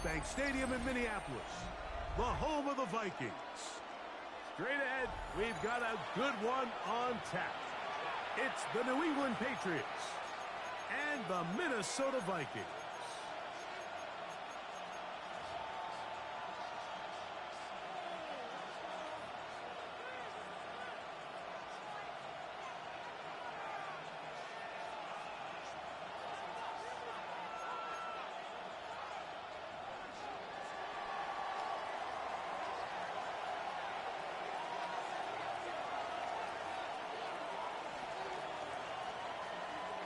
Bank Stadium in Minneapolis, the home of the Vikings. Straight ahead, we've got a good one on tap. It's the New England Patriots and the Minnesota Vikings.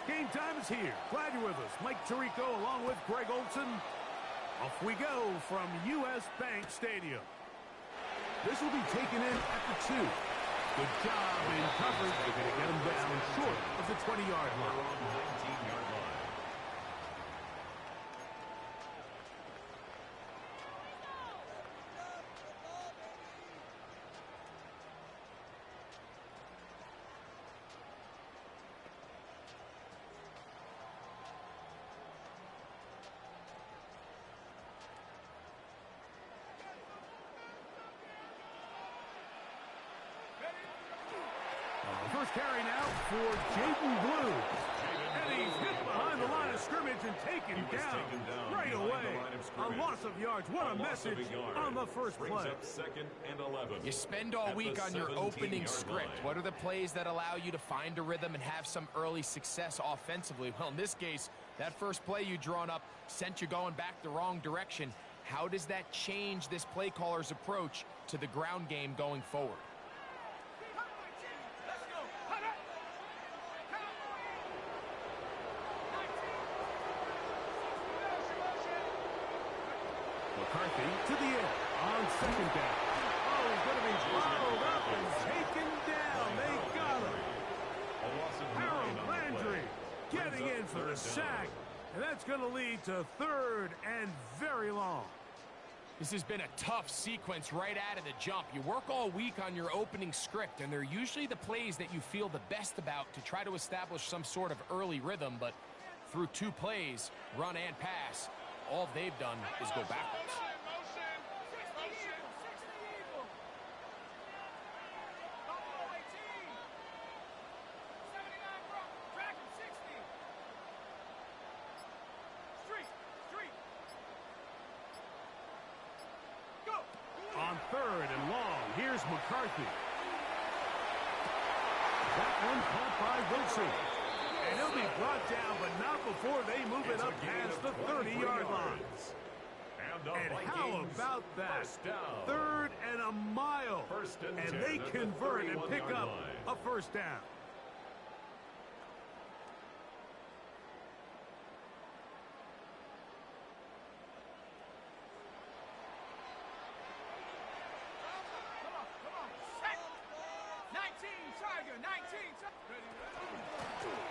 Game time is here. Glad you're with us. Mike Tirico along with Greg Olson. Off we go from U.S. Bank Stadium. This will be taken in at the 2. Good job in coverage. They're going to get him down short of the 20-yard line. First carry now for Jaden Blue. And he's hit behind the line of scrimmage and taken down right away. A loss of yards. What a message on the first play. Second and 11. You spend all week on your opening script. What are the plays that allow you to find a rhythm and have some early success offensively? Well, in this case, that first play you drawn up sent you going back the wrong direction. How does that change this play caller's approach to the ground game going forward? McCarthy to the end on second down. Oh, he's going to be followed up and taken down. They got him. Harold Landry getting in for the sack. And that's going to lead to third and very long. This has been a tough sequence right out of the jump. You work all week on your opening script, and they're usually the plays that you feel the best about to try to establish some sort of early rhythm. But through 2 plays, run and pass, all they've done is go backwards. On third and long, here's McCarthy. That one caught by Wilson. And he'll be brought down, but not before they move it up past the 30-yard line. And how about that? Third and a mile. And they convert and pick up a first down.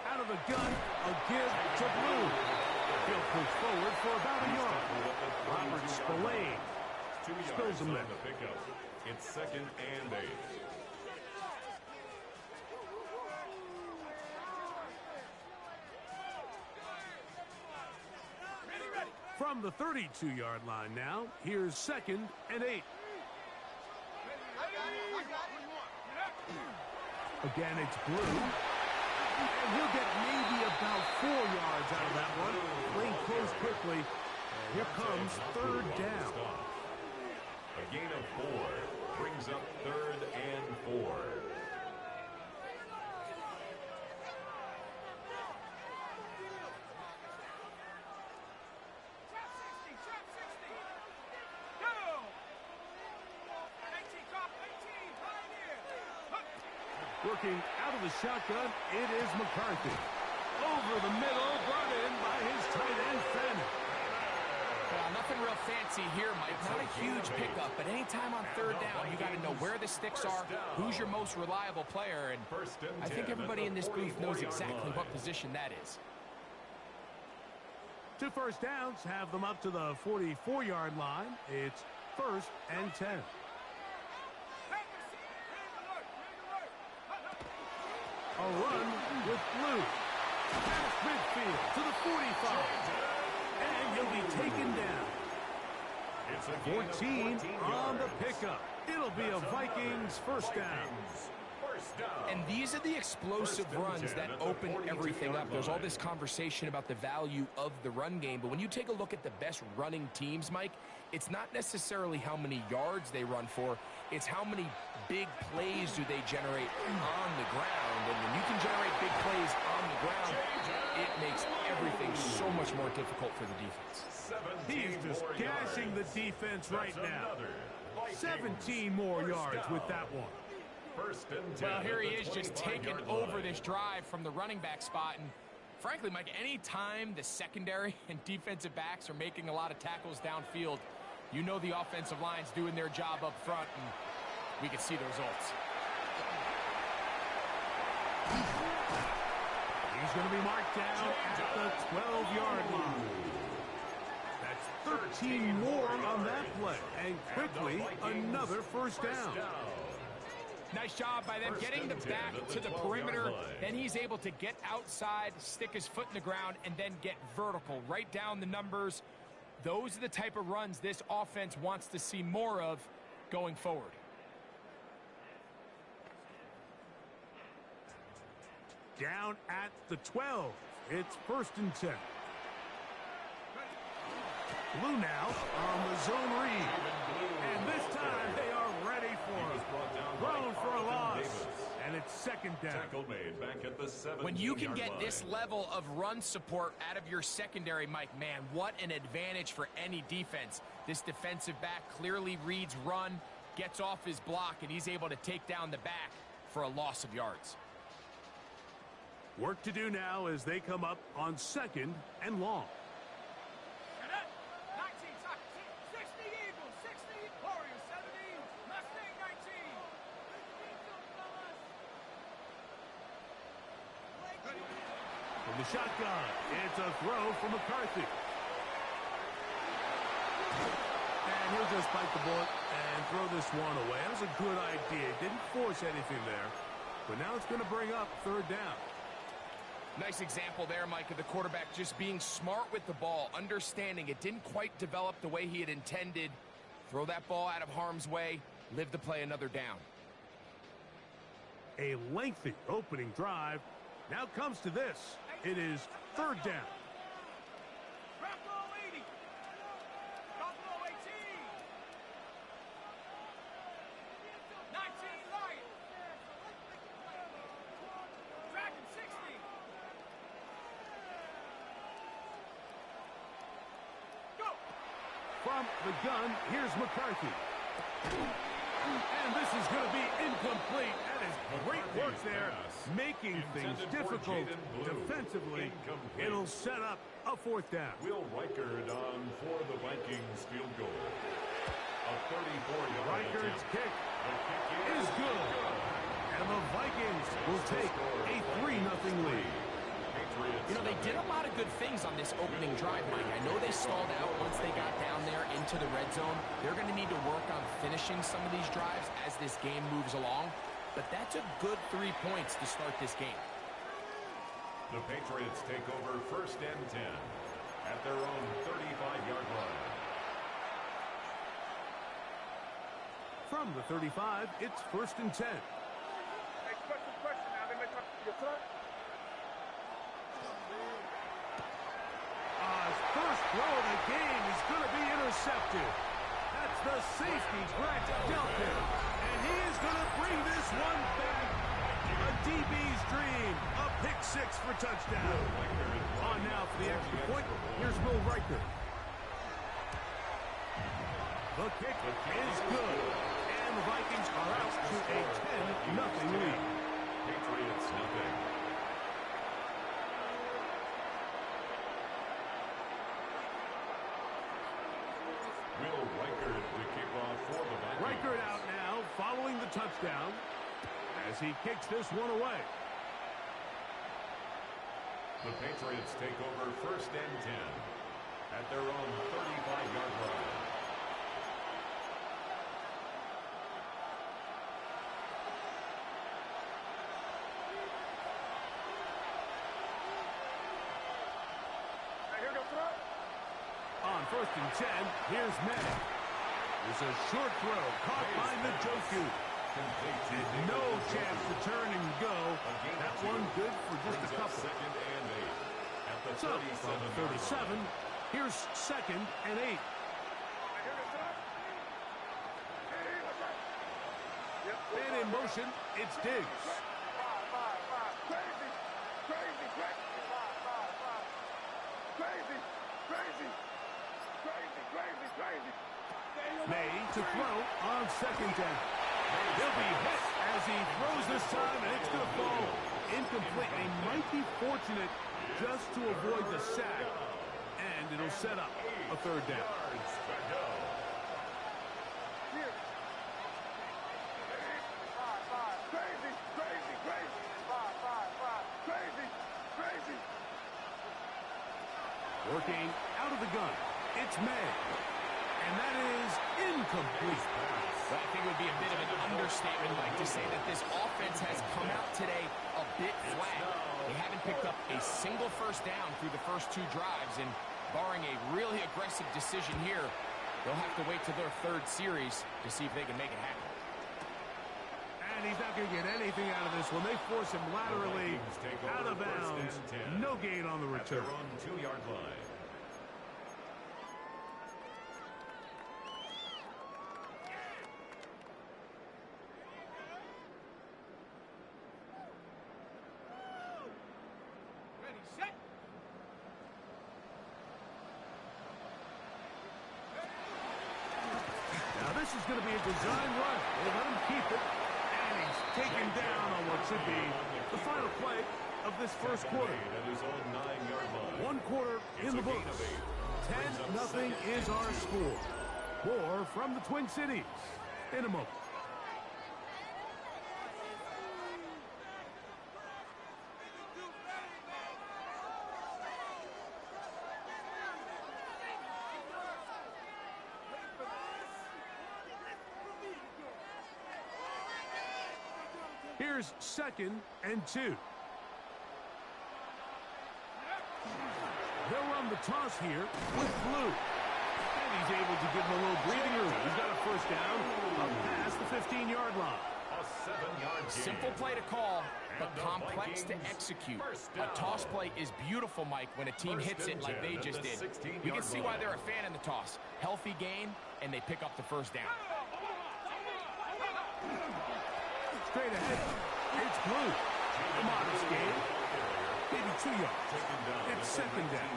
Out of the gun, a give to Blue. He'll push forward for about a yard. Robert Spillane spills him there. It's second and 8. From the 32-yard line now, here's second and 8. Again, it's Blue. And he'll get maybe about 4 yards out of that one. Playing close quickly. Here comes third down. A gain of 4 brings up third and 4. Working out of the shotgun, it is McCarthy. Over the middle, brought in by his tight end, Fenner. Well, nothing real fancy here, Mike. Not a huge pickup, but anytime on third down, you got to know where the sticks are, who's your most reliable player, and I think everybody in this booth knows exactly what position that is. 2 first downs have them up to the 44-yard line. It's first and 10. A run with Blue. Past midfield to the 45. And he'll be taken down. a gain of 14 on the yards. pickup. It'll be a Vikings first down. First down. And these are the explosive First and runs 10 that at the open 42-yard everything up. There's all line. this conversation about the value of the run game, but when you take a look at the best running teams, Mike, it's not necessarily how many yards they run for, it's how many big plays do they generate on the ground. And when you can generate big plays on the ground, it makes everything so much more difficult for the defense. He's just gashing the defense right now. 17 more yards with that one. First and 10 Well, here he at the is just 25-yard taking line. over this drive from the running back spot. And frankly, Mike, any time the secondary and defensive backs are making a lot of tackles downfield, you know the offensive line's doing their job up front, and we can see the results. He's going to be marked down at the 12-yard line. That's 13 more on that play. And quickly, another first down. Nice job by them First getting and the 10 back at the to the 12-yard perimeter. line. Then he's able to get outside, stick his foot in the ground, and then get vertical, right down the numbers. Those are the type of runs this offense wants to see more of going forward. Down at the 12. It's first and 10. Blue now on the zone read. And this time they are ready for him. Thrown for a loss. And it's second down. Tackle made back at the 17-yard line. When you can get this level of run support out of your secondary, Mike, man, what an advantage for any defense. This defensive back clearly reads run, gets off his block, and he's able to take down the back for a loss of yards. Work to do now as they come up on second and long. 19, 60 Eagles, 60 Warriors, 70 Mustang 19. From the shotgun, it's a throw from McCarthy. And he'll just bite the bullet and throw this one away. That was a good idea. Didn't force anything there. But now it's going to bring up third down. Nice example there, Mike, of the quarterback just being smart with the ball, understanding it didn't quite develop the way he had intended. Throw that ball out of harm's way, live to play another down. A lengthy opening drive. Now comes to this. It is third down. Buffalo 80. Buffalo 18. 19 Lions. Dragon 60. Go. From the gun, here's McCarthy. And this is going to be incomplete. That is great work there, making things difficult defensively. It'll set up a fourth down. Will Reichard on for the Vikings field goal. A 34-yard Reichard's attempt. kick The kick is good. And the Vikings will take a 3-0 lead. Patriots You know, they did a lot of good things on this opening drive, Mike. I know they stalled out once they got down there into the red zone. They're going to need to work on finishing some of these drives as this game moves along. But that's a good 3 points to start this game. The Patriots take over first and 10 at their own 35-yard line. From the 35, it's first and 10. Hey, question now. They make your truck. His first throw of the game is going to be intercepted. That's the safety, Brett Delpit. And he is going to bring this one back. A DB's dream. A pick six for touchdown. On now for the extra point. Here's Will Riker. The kick is good. And the Vikings are out to a 10-0 lead. Patriots nothing. Will Reichard to kick off for the Vikings. Reichard out now following the touchdown as he kicks this one away. The Patriots take over first and 10 at their own 35-yard line. Hey, here go truck. On first and 10, here's Manning. It's a short throw caught by Njoku. And no chance to turn and go. That one good for just a couple. So, from 37, here's 2nd and 8. And in motion, it's Diggs. May to throw on 2nd down. He'll be hit as he throws this time, and it's going to fall incomplete. They might be fortunate just to avoid the sack, and it'll set up a 3rd down. Working out of the gun, it's May. And that is incomplete. Well, I think it would be a bit of an understatement, Mike, to say that this offense has come out today a bit flat. They haven't picked up a single 1st down through the first 2 drives, and barring a really aggressive decision here, they'll have to wait to their 3rd series to see if they can make it happen. And he's not going to get anything out of this one. They force him laterally out of bounds. No gain on the return. 2-yard line. This is going to be a design run. They let him keep it, and he's taken down on what should be the final play of this 1st quarter. 1 quarter in the books. 10-0 is our score. More from the Twin Cities in a moment. Here's 2nd and 2. They'll run the toss here with Blue. And he's able to give him a little breathing room. He's got a 1st down up past the 15-yard line. A 7-yard gain. Simple play to call, but complex to execute. A toss play is beautiful, Mike, when a team hits it like they just did. We can see why they're a fan in the toss. Healthy gain, and they pick up the 1st down. Straight ahead, it's Blue. A modest gain, maybe 2 yards. It's 2nd down.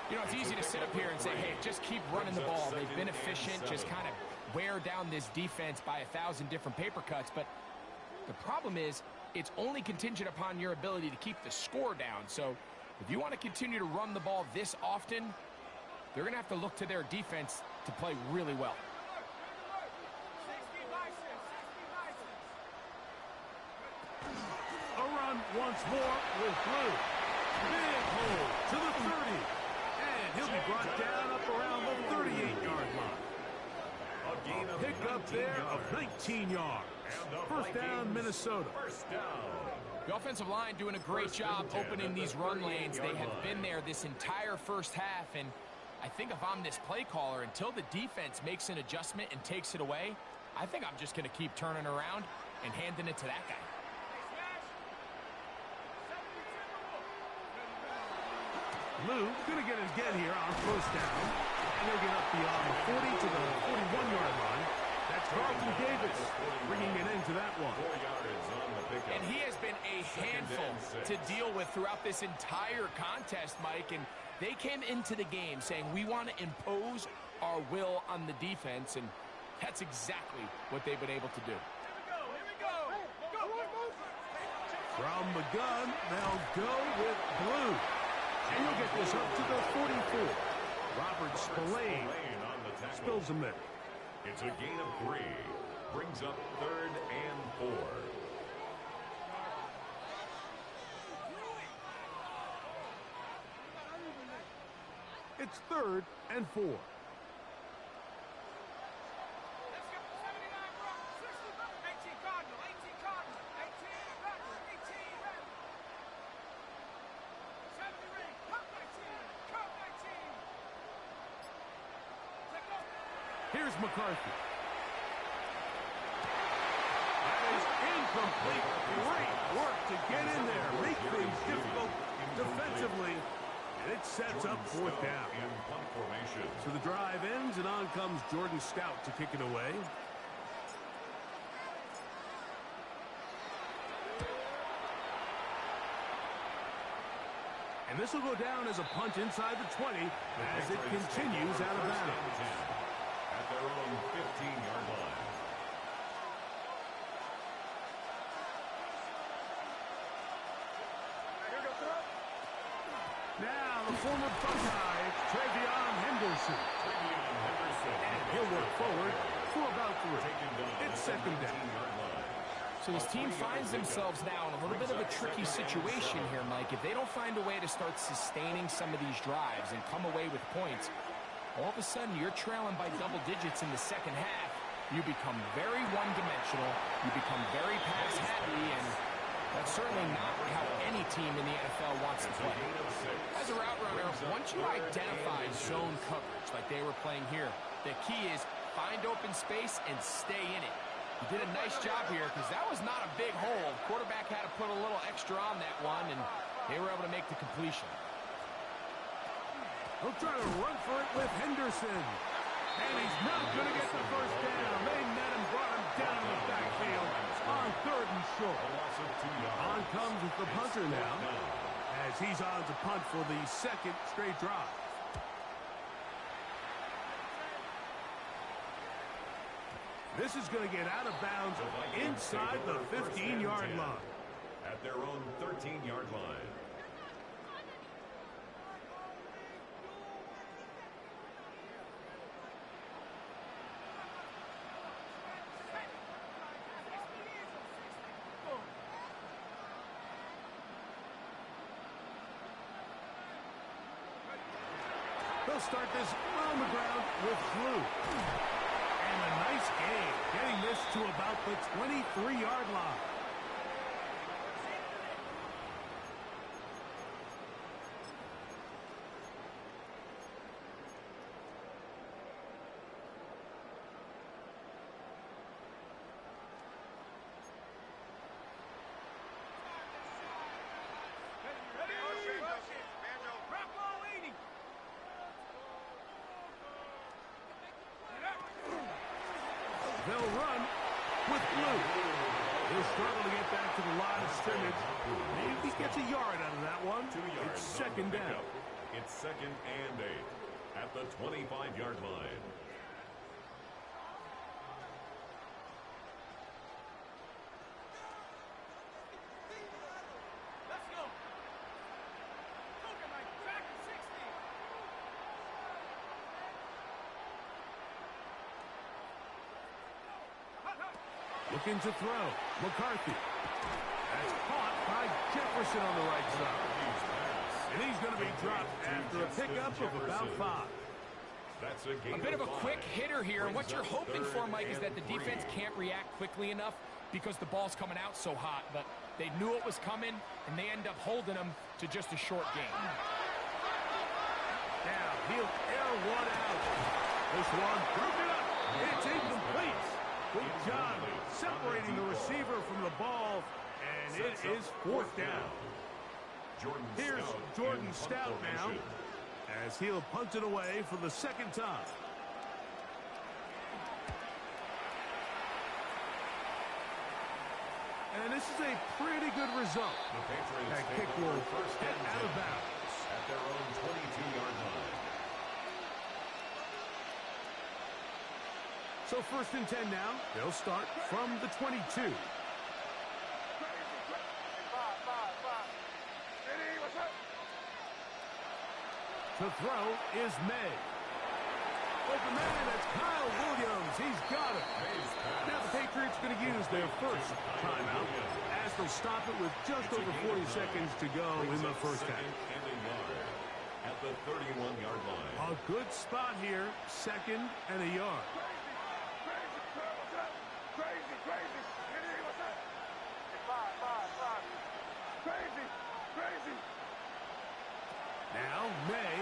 You know, it's easy to sit up here and say, hey, just keep running the ball. They've been efficient, just kind of wear down this defense by 1,000 different paper cuts. But the problem is, it's only contingent upon your ability to keep the score down. So if you want to continue to run the ball this often, they're going to have to look to their defense to play really well. Once more with Blue. Big hole to the 30. And he'll be brought down up around the 38-yard line. A pick up there of 19 yards. 1st down, Minnesota. The offensive line doing a great job opening these run lanes. They have been there this entire 1st half, and I think if I'm this play caller, until the defense makes an adjustment and takes it away, I think I'm just going to keep turning around and handing it to that guy. Lou going to get his get here on 1st down. And he'll get up beyond the 40 to the 41-yard line. That's Carlton Davis bringing it into that one. And he has been a handful to deal with throughout this entire contest, Mike. And they came into the game saying, we want to impose our will on the defense. And that's exactly what they've been able to do. From the gun, they'll go with Blue. And you'll get this up to the 44. Robert Spillane spills him there. It's a gain of 3. Brings up 3rd and 4. It's 3rd and 4. Here's McCarthy. That is incomplete. Great work to get in there. Make things difficult defensively. And it sets up fourth down. So the drive ends, and on comes Jordan Stout to kick it away. And this will go down as a punt inside the 20 as it continues out of bounds. At their own 15-yard line. Now the former Buckeye, Travion Henderson. And he'll work forward for about 3. It's second down. So this team finds themselves now in a little bit of a tricky situation here, Mike. If they don't find a way to start sustaining some of these drives and come away with points, all of a sudden you're trailing by double digits in the second half. You become very one-dimensional. You become very pass-happy, and that's certainly not how any team in the NFL wants to play. As a route runner, once you identify zone coverage like they were playing here, the key is find open space and stay in it. He did a nice job here because that was not a big hole. Quarterback had to put a little extra on that one, and they were able to make the completion. He'll try to run for it with Henderson. And he's not going to get the first down. They met him, brought him down in the backfield on 3rd and short. On comes the punter now as he's on to punt for the second straight drive. This is going to get out of bounds inside the 15-yard line. At their own 13-yard line. They'll start this on the ground with Flew. And a nice game, getting this to about the 23-yard line. They'll run with Blue. He'll struggle to get back to the line of scrimmage. Maybe he gets a yard out of that one. 2 yards. It's second down. It's 2nd and 8 at the 25-yard line. Let's go. Look at my track at 60. Looking to throw. McCarthy. That's caught by Jefferson on the right side. And he's going to be dropped after a pickup of about 5. That's A bit of a quick hitter here. And what you're hoping for, Mike, is that the defense can't react quickly enough because the ball's coming out so hot. But they knew it was coming, and they end up holding them to just a short game. Now he'll air one out. This one broken up. It's incomplete. Good job separating the receiver from the ball, and it is 4th down. Here's Jordan Stout now as he'll punt it away for the second time. And this is a pretty good result. That kick will get out of bounds. At their own 22-yard line. So 1st and 10 now. They'll start from the 22. To throw is May. Open man, that's Kyle Williams. He's got it. Now the Patriots are going to use their first timeout as they'll stop it with just over 40 seconds to go in the first half. At the 31-yard line. A good spot here, 2nd and a yard. Now May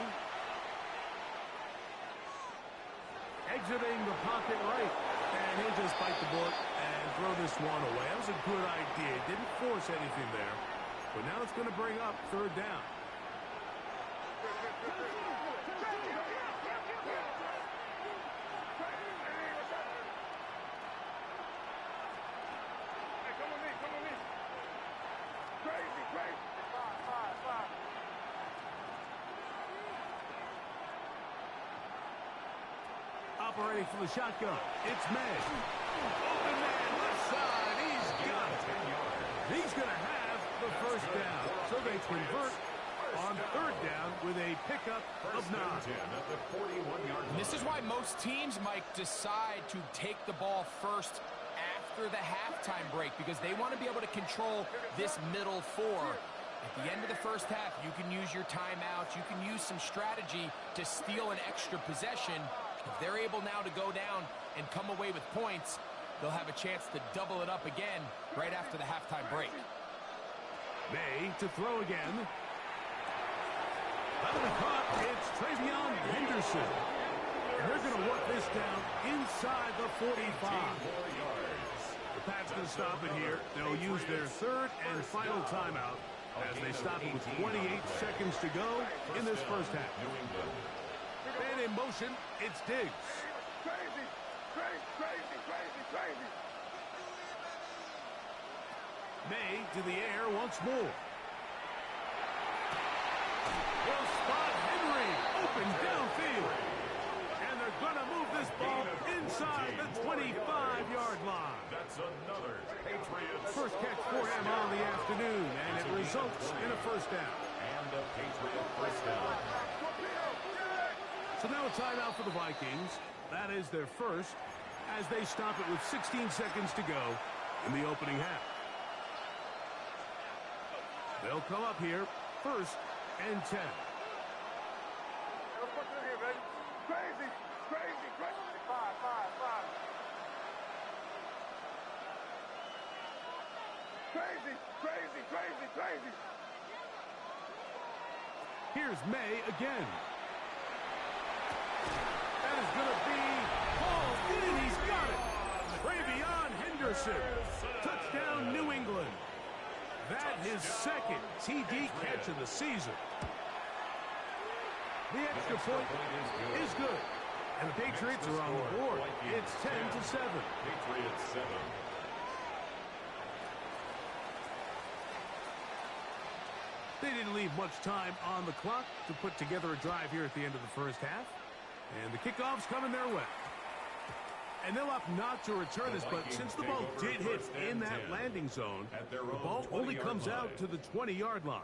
exiting the pocket right. And he'll just bite the bullet and throw this one away. That was a good idea. Didn't force anything there. But now it's going to bring up third down. Operating for the shotgun. It's May. Open man, left side. He's got it. He's going to have the first down. So they convert on third down with a pickup of 9. At the 41-yard line. This is why most teams, Mike, decide to take the ball first after the halftime break, because they want to be able to control this middle four. At the end of the first half, you can use your timeouts. You can use some strategy to steal an extra possession. If they're able now to go down and come away with points, they'll have a chance to double it up again right after the halftime break. May to throw again. That'll be caught. It's Travion Henderson. And they're going to work this down inside the 45. The Pats going to stop it here. They'll use their third and final timeout as they stop it with 28 seconds to go in this first half. And in motion, it's Diggs. Crazy. May to the air once more. Will spot Henry open downfield. And they're going to move this ball inside the 25-yard line. That's another Patriots. First catch for him on the afternoon, and it results in a first down. And a Patriot first down. So now a timeout for the Vikings. That is their first, as they stop it with 16 seconds to go in the opening half. They'll come up here, first and 10. Crazy. 5. Crazy. Here's May again. That is going to be hauled in. He's got it. Travion Henderson. Touchdown, New England. That his second TD catch of the season. The extra point is good. And the Patriots are on the board. It's 10-7. Patriots 7. They didn't leave much time on the clock to put together a drive here at the end of the first half. And the kickoff's coming their way. And they'll opt not to return this, but since the ball did hit in that landing zone, the ball only comes out to the 20-yard line.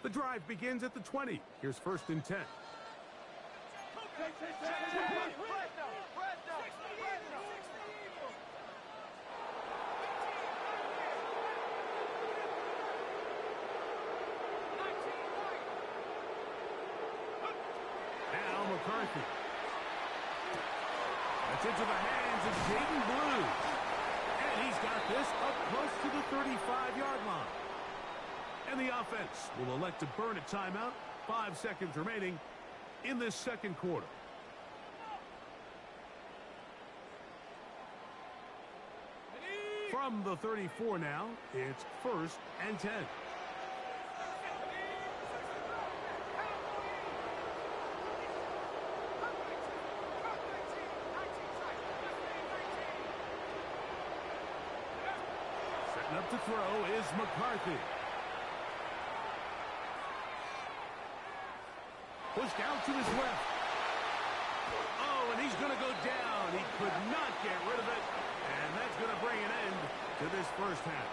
The drive begins at the 20. Here's first and 10. Now McCarthy. That's into the hands of Jaden Blue. And he's got this up close to the 35-yard line. And the offense will elect to burn a timeout. 5 seconds remaining in this second quarter. From the 34 now, it's first and 10. Setting up to throw is McCarthy. Pushed out to his left. Oh, and he's going to go down. He could not get rid of it. And that's going to bring an end to this first half.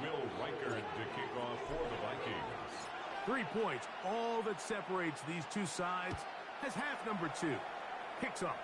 Will Reichard to kick off for the Vikings. 3 points, all that separates these two sides, as half number 2 kicks off.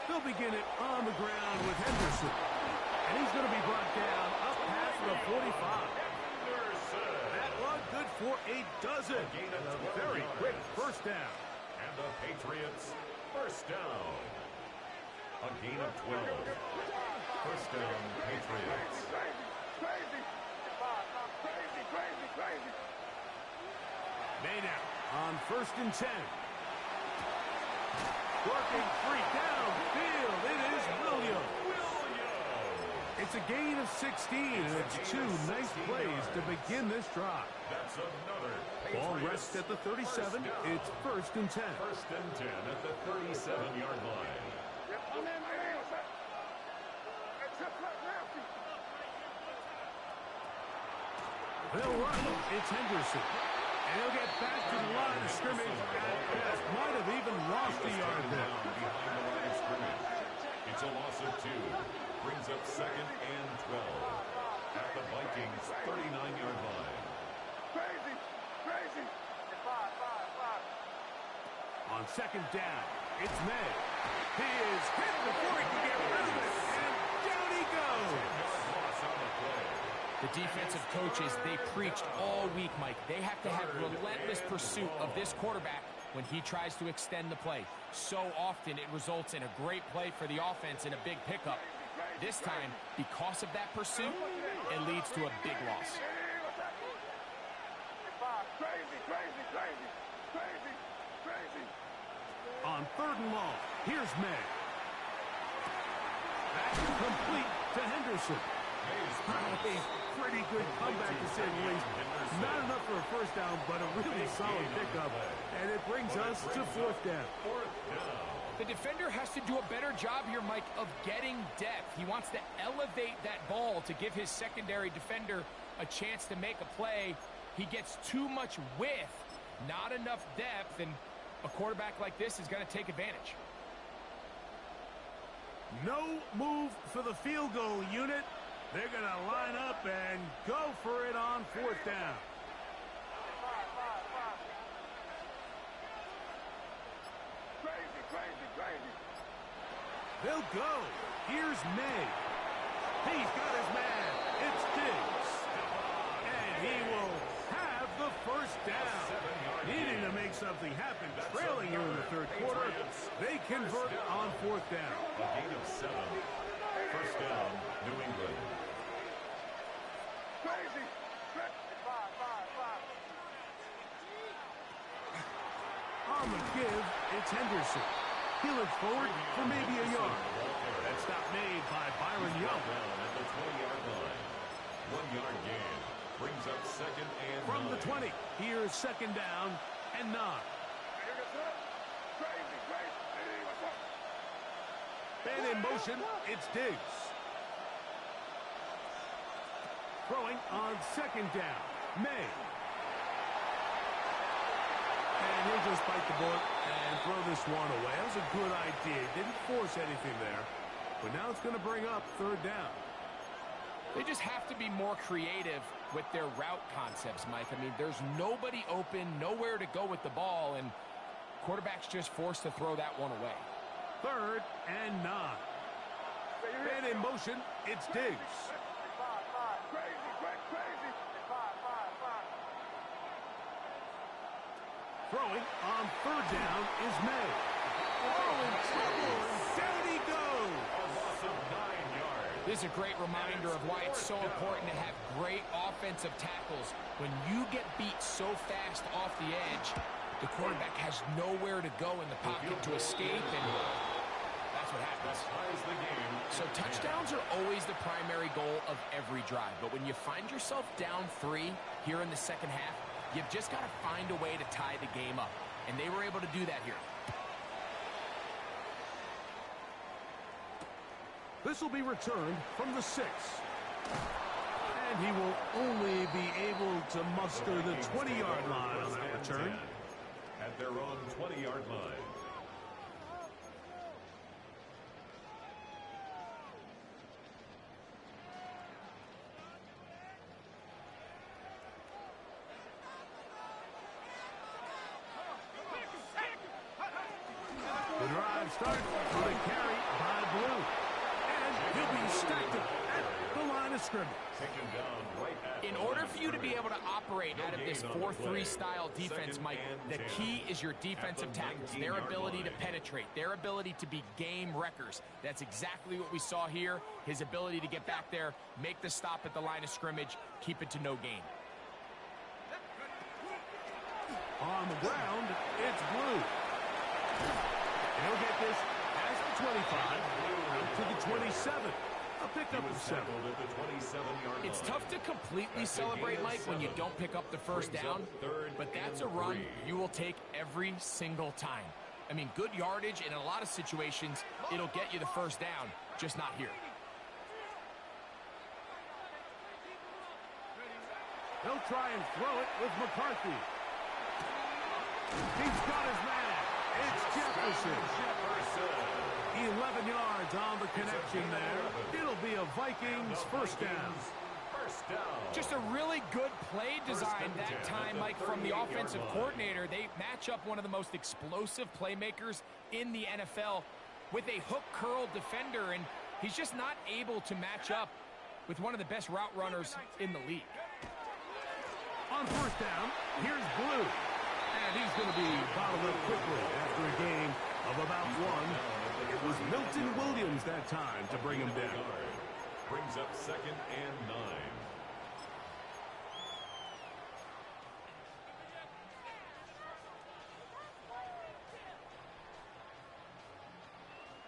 They'll begin it on the ground with Henderson. And he's going to be brought down up past the 45. That one good for a dozen. A very quick first down. And the Patriots first down. A gain of 12. First down, Patriots. May now on 1st and 10. Working free downfield. It is Williams. It's a gain of 16, and it's two nice plays to begin this drive. That's another Ball Patriots rests at the 37. It's 1st and 10. First and 10 at the 37-yard line. They'll run. It's Henderson. And he'll get back to the line of scrimmage at best. Might have even lost a yard there. Behind the line of scrimmage. It's a loss of 2. Brings up 2nd and 12. At the Vikings' 39-yard line. On 2nd down, it's May. He is hit before he can get rid of it. And down he goes. Loss on the play. The defensive coaches, they preached all week, Mike. They have to have relentless pursuit of this quarterback when he tries to extend the play. So often it results in a great play for the offense and a big pickup. This time, because of that pursuit, it leads to a big loss. On 3rd and long, here's May. That's complete to Henderson. A pretty good comeback, to say the least. Not enough for a first down, but a really solid pickup. And it brings us to 4th down. The defender has to do a better job here, Mike, of getting depth. He wants to elevate that ball to give his secondary defender a chance to make a play. He gets too much width, not enough depth, and a quarterback like this is going to take advantage. No move for the field goal unit. They're going to line up and go for it on 4th down. They'll go. Here's May. He's got his man. It's Diggs. And he will have the first down. Needing to make something happen. Trailing here in the 3rd quarter. They convert on 4th down. A gain of 7. First down, New England. On the give, it's Henderson. He looks forward for maybe a yard. That stop made by Byron Young. Down at the 20-yard line. 1-yard gain. Brings up 2nd and 9. From the 20, here's 2nd down and 9. And in motion, it's Diggs. Throwing on 2nd down, May. And he'll just bite the bullet and throw this one away. That was a good idea. Didn't force anything there. But now it's going to bring up 3rd down. They just have to be more creative with their route concepts, Mike. I mean, there's nobody open, nowhere to go with the ball, and quarterback's just forced to throw that one away. 3rd and 9. And in motion, it's Diggs. Throwing on 3rd down is May. Oh, in trouble, and down he goes. A loss of 9 yards. This is a great reminder of why it's so important to have great offensive tackles. When you get beat so fast off the edge, the quarterback has nowhere to go in the pocket to escape, and that's what happens. Ties the game. So touchdowns are always the primary goal of every drive. But when you find yourself down 3 here in the second half, you've just got to find a way to tie the game up. And they were able to do that here. This will be returned from the 6. And he will only be able to muster the 20-yard line on that return. At their own 20-yard line. Good drive started with a carry by Blue. And he'll be stacked up at the line of scrimmage. In order for you to be able to operate out of this 4-3 style defense, Mike, the key is your defensive tackles, their ability to penetrate, their ability to be game wreckers. That's exactly what we saw here, his ability to get back there, make the stop at the line of scrimmage, keep it to no gain. On the ground, it's Blue. He'll get this as the 25 out to the 27. A pickup of 7. It's tough to completely celebrate, Mike, when you don't pick up the first down, but that's a run you will take every single time. I mean, good yardage, and in a lot of situations, it'll get you the first down, just not here. He'll try and throw it with McCarthy. He's got his man. It's Jefferson. 11 yards on the connection there. It'll be a Vikings first down. Just a really good play design that time, Mike, from the offensive coordinator. They match up one of the most explosive playmakers in the NFL with a hook curl defender, and he's just not able to match up with one of the best route runners in the league. On first down, here's Blue. And he's going to be bottled up quickly after a game of about 1. It was Milton Williams that time to bring him down. Brings up 2nd and 9.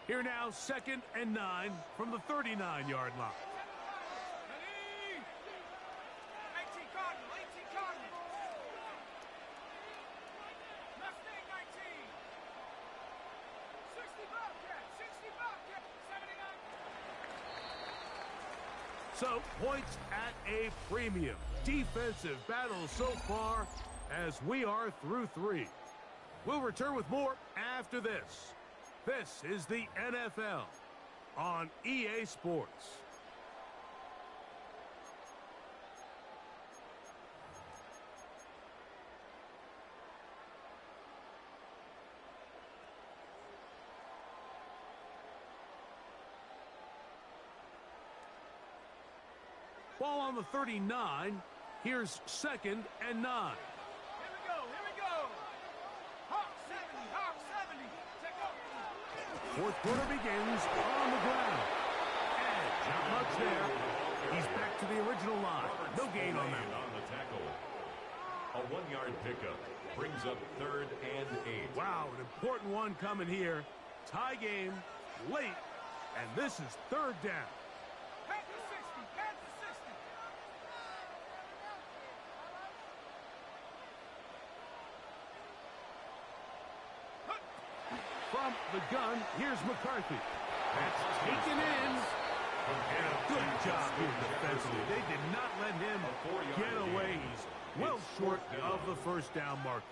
Here now, 2nd and 9 from the 39-yard line. So, points at a premium. Defensive battle so far as we are through 3. We'll return with more after this. This is the NFL on EA Sports. Ball on the 39. Here's 2nd and 9. Here we go. Hawk 70, Hawk 70. Check up. Fourth quarter begins on the ground. And not much there. He's back to the original line. No gain on that. On the tackle. A 1-yard pickup brings up 3rd and 8. Wow, an important one coming here. Tie game, late, and this is 3rd down. Head to 60, head to 60. From the gun, here's McCarthy. That's taken in. And a good job here defensively. They did not let him get away. He's well short of the first down marker.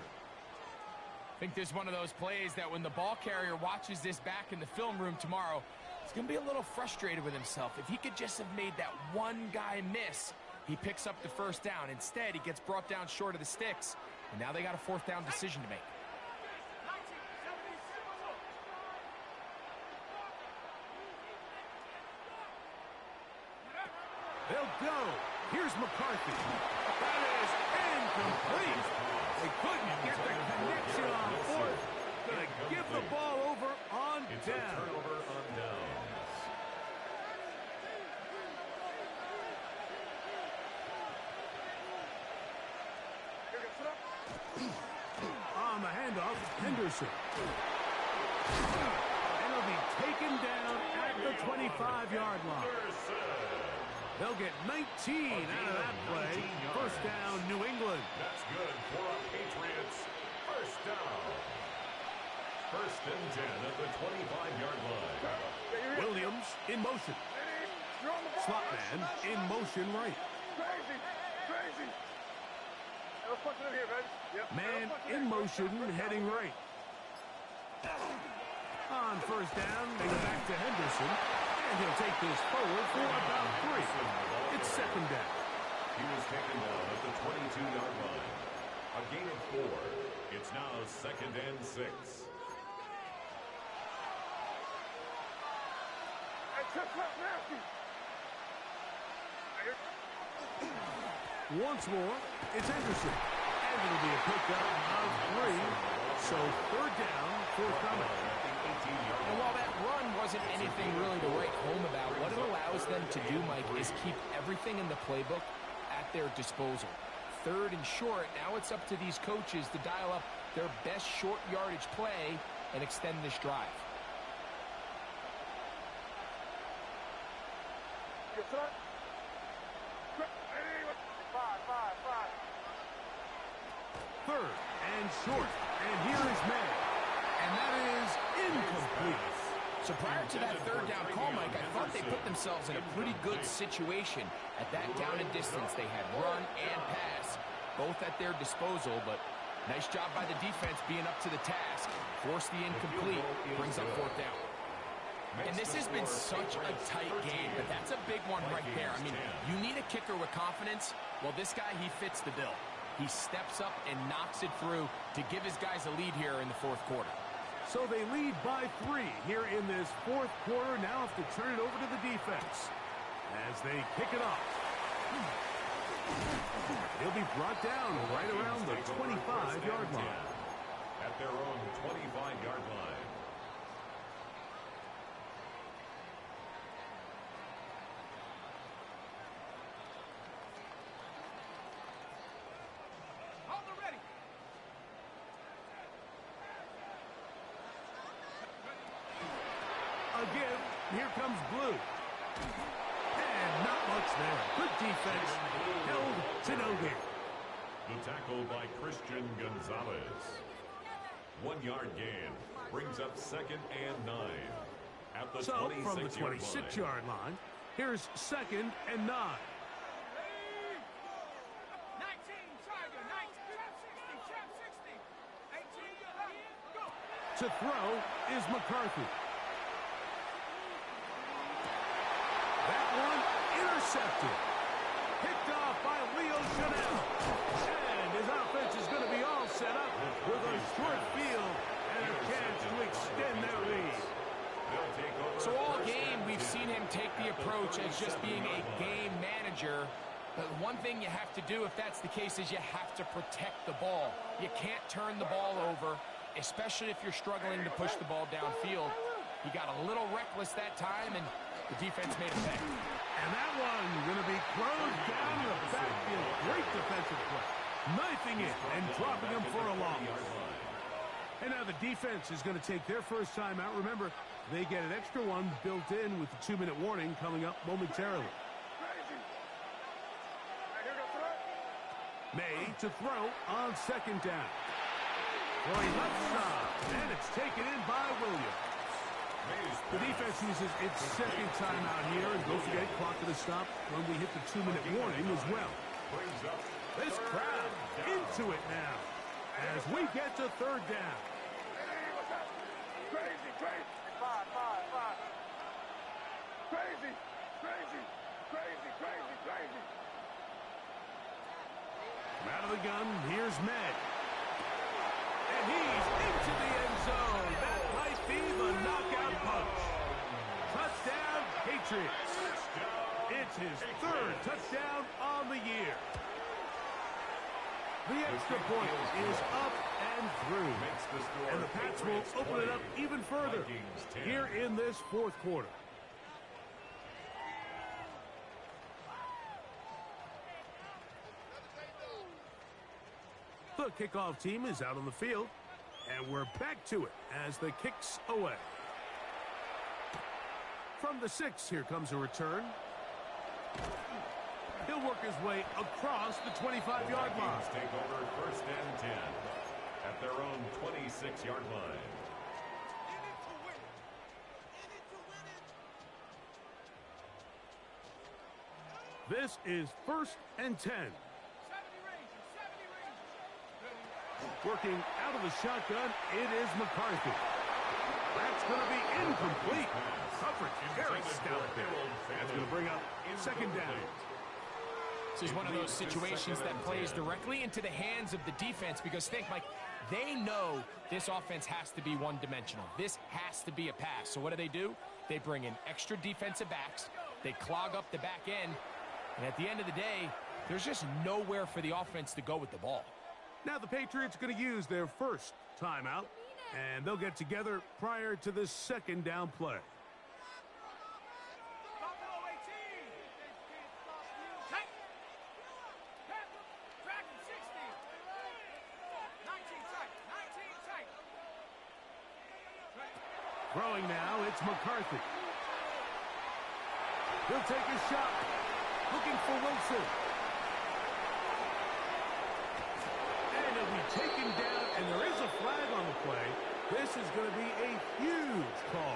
I think this is one of those plays that when the ball carrier watches this back in the film room tomorrow, he's going to be a little frustrated with himself. If he could just have made that one guy miss, he picks up the first down. Instead, he gets brought down short of the sticks, and now they got a 4th down decision to make. They'll go. Here's McCarthy. That is incomplete. They couldn't get the connection on 4th. Gonna give the ball over on It's down. a turnover on downs. On the handoff, Henderson. And he'll be taken down at the 25-yard line. They'll get 19 out of that play. First down, New England. That's good for our Patriots. First down. 1st and 10 at the 25-yard line. Williams in motion. Slot man in motion right. Crazy. Let's punch it in here, man. Yep. Man in motion heading right. On first down, they go back to Henderson. And he'll take this forward for about 3. It's 2nd down. He was taken down at the 22-yard line. A gain of 4. It's now 2nd and 6. Once more, it's Anderson. And it'll be a pickup of 3. So third down, forthcoming. And while that run wasn't anything really to write home about, what it allows them to do, Mike, is keep everything in the playbook at their disposal. Third and short, now it's up to these coaches to dial up their best short yardage play and extend this drive. Third and short. And here is May. And that is incomplete. So prior to that third down call, Mike, I thought they put themselves in a pretty good situation. At that down and distance, they had run and pass, both at their disposal, but nice job by the defense being up to the task. Force the incomplete, brings up fourth down. And this has been such a tight game, but that's a big one right there. I mean, you need a kicker with confidence. Well, this guy, he fits the bill. He steps up and knocks it through to give his guys a lead here in the fourth quarter. So they lead by 3 here in this fourth quarter. Now have to turn it over to the defense as they kick it off. He'll be brought down right around the 25-yard line. At their own 25-yard line. Hold the ready. Again, here comes Blue. And not much there. Good defense. Held to no gain. The tackle by Christian Gonzalez. 1-yard gain. Brings up second and 9. At the So, from the 26-yard line. 26-yard line, here's second and 9. 19, Tiger, 19, trap 60, 18, go. To throw is McCarthy. That one intercepted. Picked off by Leo Chanel. And his offense is going to be all set up with a short field and a chance to extend their lead. So all game, we've seen him take the approach as just being a game manager. But one thing you have to do, if that's the case, is you have to protect the ball. You can't turn the ball over, especially if you're struggling to push the ball downfield. He got a little reckless that time, and the defense made a pay. And that one going to be thrown down the backfield. Great defensive play. Knifing it and dropping him for a loss. And now the defense is going to take their first time out. Remember, they get an extra one built in with the 2-minute warning coming up momentarily. May to throw on second down. Throwing left side, and it's taken in by Williams. The defense uses its second timeout here, and don't forget, clock to the stop when we hit the 2-minute warning as well. This crowd into it now as we get to third down. Crazy. From out of the gun, here's Med. And he's into the end zone. That might be the knockout punch. Touchdown, Patriots. It's his third touchdown on the year. The extra point is up and through. And the Pats will open it up even further here in this fourth quarter. The kickoff team is out on the field, and we're back to it as the kicks away. From the 6, here comes a return. He'll work his way across the 25-yard line. Take over first and 10 at their own 26-yard line. This is first and 10. Working out of the shotgun, it is McCarthy. That's going to be incomplete. Coverage very stout there. That's going to bring up second down. This is one of those situations that plays directly into the hands of the defense because think, Mike, they know this offense has to be one-dimensional. This has to be a pass. So what do? They bring in extra defensive backs. They clog up the back end. And at the end of the day, there's just nowhere for the offense to go with the ball. Now the Patriots are going to use their first timeout, and they'll get together prior to this second down play. Buffalo 18. Tight. Dragon 60. 19 tight. 19 tight. Throwing now, it's McCarthy. He'll take a shot. Looking for Wilson. And he'll be taken down, and there is a flag on the play. This is going to be a huge call.